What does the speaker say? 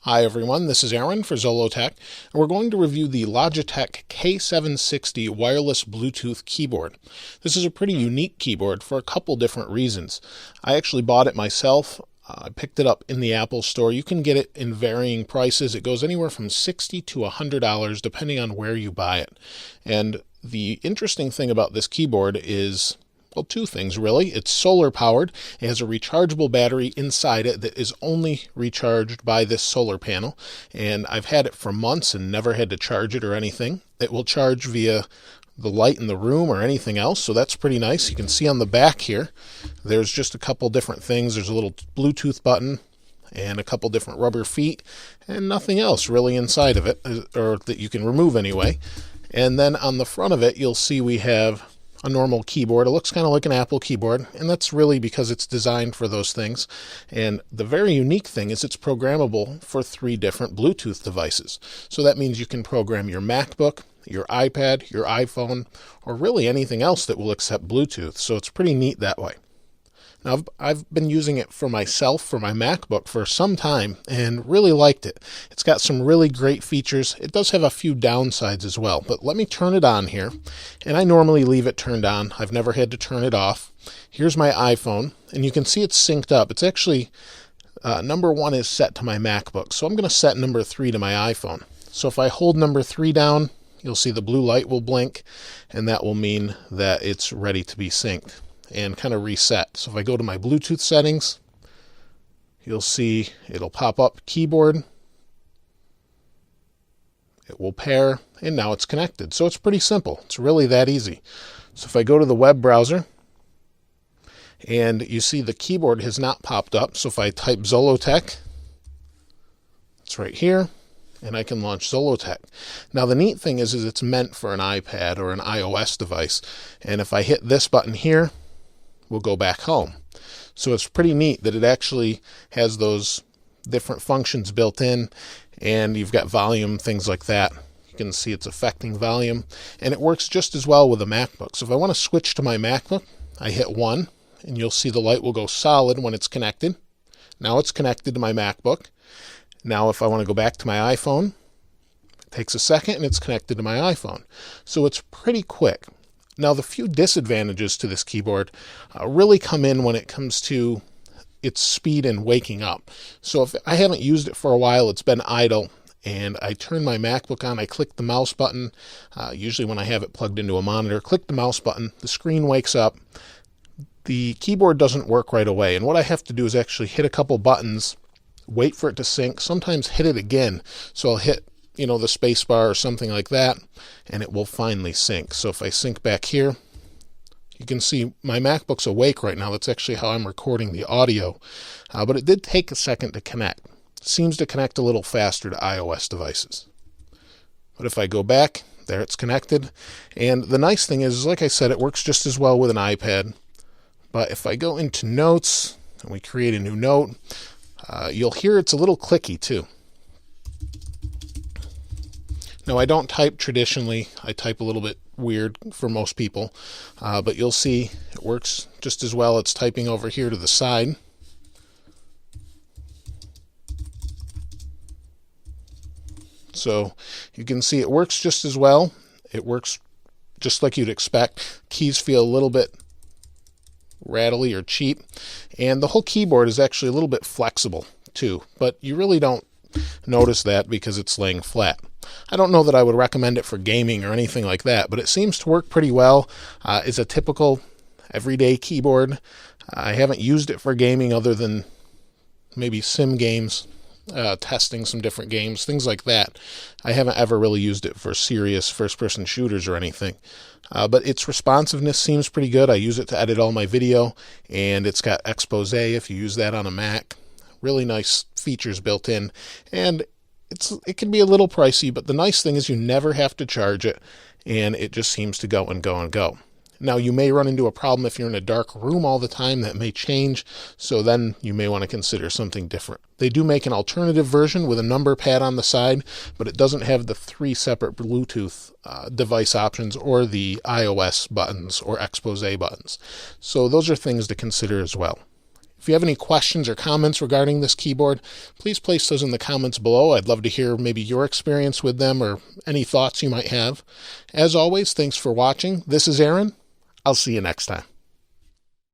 Hi everyone, this is Aaron for Zollotech, and we're going to review the Logitech K760 wireless Bluetooth keyboard. This is a pretty unique keyboard for a couple different reasons. I actually bought it myself. I picked it up in the Apple Store. You can get it in varying prices. It goes anywhere from $60 to $100 depending on where you buy it. And the interesting thing about this keyboard is, well, two things really. It's solar powered. It has a rechargeable battery inside it that is only recharged by this solar panel. And I've had it for months and never had to charge it or anything. It will charge via the light in the room or anything else, so that's pretty nice. You can see on the back here, there's just a couple different things. There's a little Bluetooth button and a couple different rubber feet and nothing else really inside of it, or that you can remove anyway. And then on the front of it, you'll see we have a normal keyboard. It looks kind of like an Apple keyboard, and that's really because it's designed for those things. And the very unique thing is it's programmable for 3 different Bluetooth devices. So that means you can program your MacBook, your iPad, your iPhone, or really anything else that will accept Bluetooth. So it's pretty neat that way. Now, I've been using it for myself, for my MacBook, for some time, and really liked it. It's got some really great features. It does have a few downsides as well, but let me turn it on here. And I normally leave it turned on. I've never had to turn it off. Here's my iPhone, and you can see it's synced up. It's actually, number 1 is set to my MacBook, so I'm going to set number 3 to my iPhone. So if I hold number 3 down, you'll see the blue light will blink, and that will mean that it's ready to be synced and kind of reset. So if I go to my Bluetooth settings, you'll see it'll pop up keyboard. It will pair, and now it's connected. So it's pretty simple. It's really that easy. So if I go to the web browser, and you see the keyboard has not popped up. So if I type Zollotech, it's right here, and I can launch Zollotech. Now the neat thing is it's meant for an iPad or an iOS device. And if I hit this button here, we'll go back home. So it's pretty neat that it actually has those different functions built in, and you've got volume, things like that. You can see it's affecting volume, and it works just as well with a MacBook. So if I want to switch to my MacBook, I hit 1, and you'll see the light will go solid when it's connected. Now it's connected to my MacBook. Now if I want to go back to my iPhone, it takes a second and it's connected to my iPhone. So it's pretty quick. Now the few disadvantages to this keyboard really come in when it comes to its speed and waking up. So if I haven't used it for a while, it's been idle, and I turn my MacBook on, I click the mouse button, usually when I have it plugged into a monitor, click the mouse button, the screen wakes up, the keyboard doesn't work right away, and what I have to do is actually hit a couple buttons, wait for it to sync, sometimes hit it again. So I'll hit, the space bar or something like that, and it will finally sync. So if I sync back here, you can see my MacBook's awake right now. That's actually how I'm recording the audio, but it did take a second to connect. It seems to connect a little faster to iOS devices. But if I go back, there it's connected. And the nice thing is, like I said, it works just as well with an iPad. But if I go into notes and we create a new note, you'll hear it's a little clicky too. Now I don't type traditionally. I type a little bit weird for most people, but you'll see it works just as well. It's typing over here to the side. So you can see it works just as well. It works just like you'd expect. Keys feel a little bit rattly or cheap, and the whole keyboard is actually a little bit flexible too, but you really don't notice that because it's laying flat. I don't know that I would recommend it for gaming or anything like that, but it seems to work pretty well. It's a typical everyday keyboard. I haven't used it for gaming other than maybe sim games, testing some different games, things like that. I haven't ever really used it for serious first-person shooters or anything. But its responsiveness seems pretty good. I use it to edit all my video, and it's got Expose if you use that on a Mac. Really nice features built in, and it can be a little pricey, but the nice thing is you never have to charge it, and it just seems to go and go and go. Now you may run into a problem if you're in a dark room all the time. That may change, so then you may want to consider something different. They do make an alternative version with a number pad on the side, but it doesn't have the 3 separate Bluetooth device options or the iOS buttons or Expose buttons. So those are things to consider as well. If you have any questions or comments regarding this keyboard, please place those in the comments below. I'd love to hear maybe your experience with them or any thoughts you might have. As always, thanks for watching. This is Aaron. I'll see you next time.